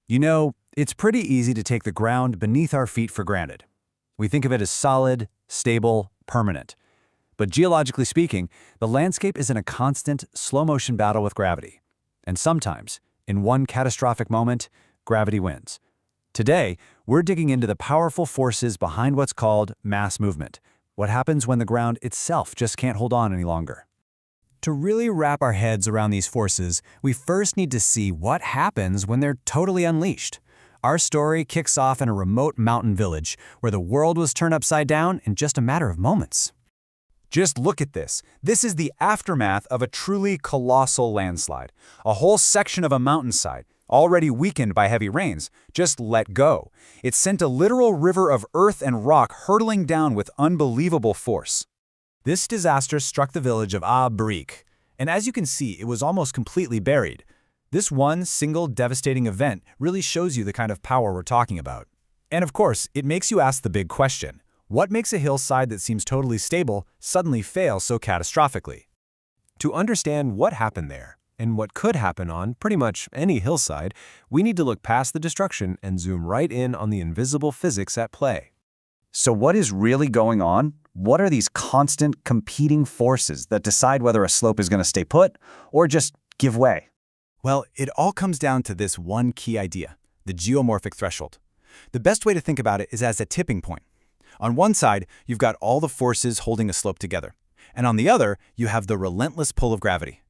You know, it's pretty easy to take the ground beneath our feet for granted. We think of it as solid, stable, permanent. But geologically speaking, the landscape is in a constant, slow-motion battle with gravity. And sometimes, in one catastrophic moment, gravity wins. Today, we're digging into the powerful forces behind what's called mass movement, what happens when the ground itself just can't hold on any longer. To really wrap our heads around these forces, we first need to see what happens when they're totally unleashed. Our story kicks off in a remote mountain village where the world was turned upside down in just a matter of moments. Just look at this. This is the aftermath of a truly colossal landslide. A whole section of a mountainside, already weakened by heavy rains, just let go. It sent a literal river of earth and rock hurtling down with unbelievable force. This disaster struck the village of Brique, and as you can see, it was almost completely buried. This one single devastating event really shows you the kind of power we're talking about. And of course, it makes you ask the big question. What makes a hillside that seems totally stable suddenly fail so catastrophically? To understand what happened there, and what could happen on pretty much any hillside, we need to look past the destruction and zoom right in on the invisible physics at play. So what is really going on? What are these constant competing forces that decide whether a slope is going to stay put or just give way? Well, it all comes down to this one key idea, the geomorphic threshold. The best way to think about it is as a tipping point. On one side, you've got all the forces holding a slope together, and on the other, you have the relentless pull of gravity.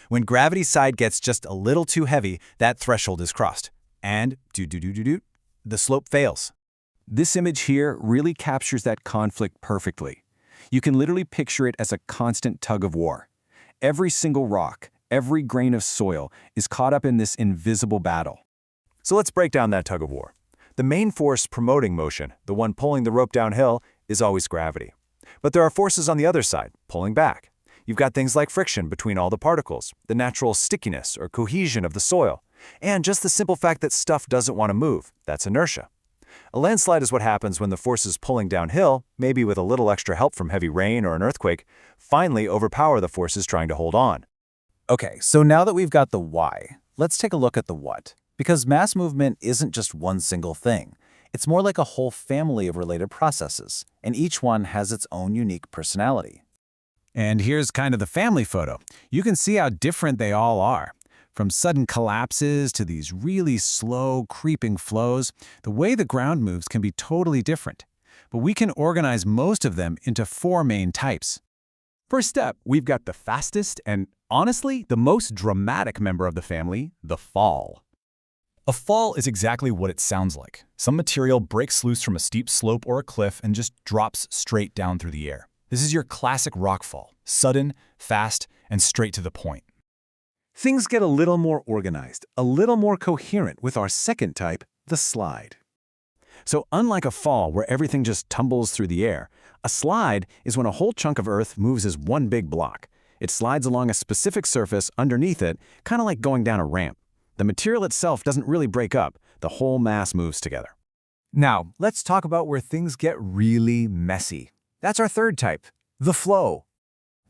When gravity's side gets just a little too heavy, that threshold is crossed, and the slope fails. This image here really captures that conflict perfectly. You can literally picture it as a constant tug of war. Every single rock, every grain of soil is caught up in this invisible battle. So let's break down that tug of war. The main force promoting motion, the one pulling the rope downhill, is always gravity. But there are forces on the other side, pulling back. You've got things like friction between all the particles, the natural stickiness or cohesion of the soil, and just the simple fact that stuff doesn't want to move, that's inertia. A landslide is what happens when the forces pulling downhill, maybe with a little extra help from heavy rain or an earthquake, finally overpower the forces trying to hold on. Okay, so now that we've got the why, let's take a look at the what. Because mass movement isn't just one single thing. It's more like a whole family of related processes, and each one has its own unique personality. And here's kind of the family photo. You can see how different they all are. From sudden collapses to these really slow, creeping flows, the way the ground moves can be totally different. But we can organize most of them into 4 main types. First step, we've got the fastest and, honestly, the most dramatic member of the family, the fall. A fall is exactly what it sounds like. Some material breaks loose from a steep slope or a cliff and just drops straight down through the air. This is your classic rock fall, sudden, fast, and straight to the point. Things get a little more organized, a little more coherent with our second type, the slide. So unlike a fall where everything just tumbles through the air, a slide is when a whole chunk of earth moves as one big block. It slides along a specific surface underneath it, kind of like going down a ramp. The material itself doesn't really break up, the whole mass moves together. Now, let's talk about where things get really messy. That's our third type, the flow.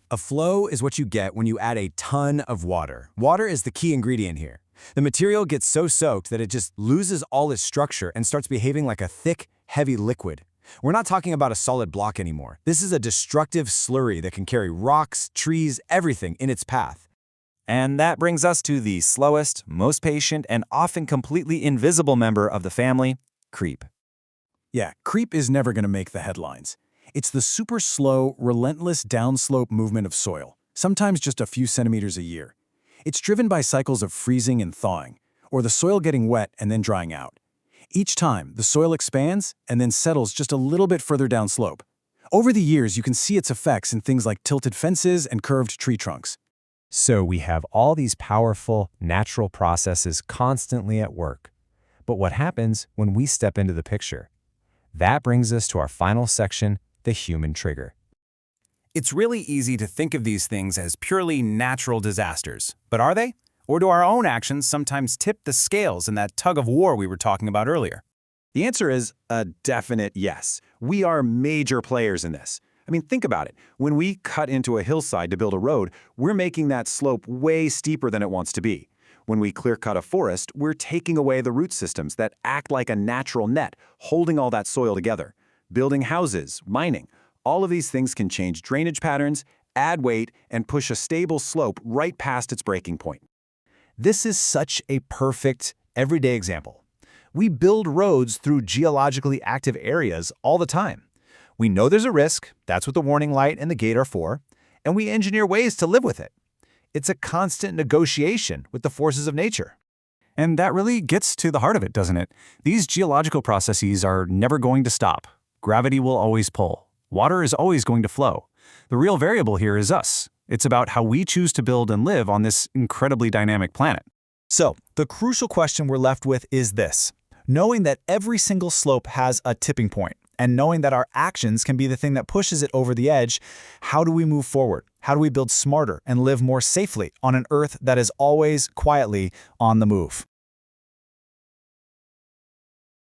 A flow is what you get when you add a ton of water. Water is the key ingredient here. The material gets so soaked that it just loses all its structure and starts behaving like a thick, heavy liquid. We're not talking about a solid block anymore. This is a destructive slurry that can carry rocks, trees, everything in its path. And that brings us to the slowest, most patient, and often completely invisible member of the family, creep. Yeah, creep is never going to make the headlines. It's the super slow, relentless downslope movement of soil, sometimes just a few centimeters a year. It's driven by cycles of freezing and thawing, or the soil getting wet and then drying out. Each time, the soil expands and then settles just a little bit further downslope. Over the years, you can see its effects in things like tilted fences and curved tree trunks. So we have all these powerful, natural processes constantly at work. But what happens when we step into the picture? That brings us to our final section, the human trigger. It's really easy to think of these things as purely natural disasters, but are they? Or do our own actions sometimes tip the scales in that tug of war we were talking about earlier? The answer is a definite yes. We are major players in this. I mean, think about it. When we cut into a hillside to build a road, we're making that slope way steeper than it wants to be. When we clear-cut a forest, we're taking away the root systems that act like a natural net, holding all that soil together. Building houses, mining, all of these things can change drainage patterns, add weight, and push a stable slope right past its breaking point. This is such a perfect, everyday example. We build roads through geologically active areas all the time. We know there's a risk, that's what the warning light and the gate are for, and we engineer ways to live with it. It's a constant negotiation with the forces of nature. And that really gets to the heart of it, doesn't it? These geological processes are never going to stop. Gravity will always pull. Water is always going to flow. The real variable here is us. It's about how we choose to build and live on this incredibly dynamic planet. So, the crucial question we're left with is this. Knowing that every single slope has a tipping point, and knowing that our actions can be the thing that pushes it over the edge, how do we move forward? How do we build smarter and live more safely on an Earth that is always quietly on the move?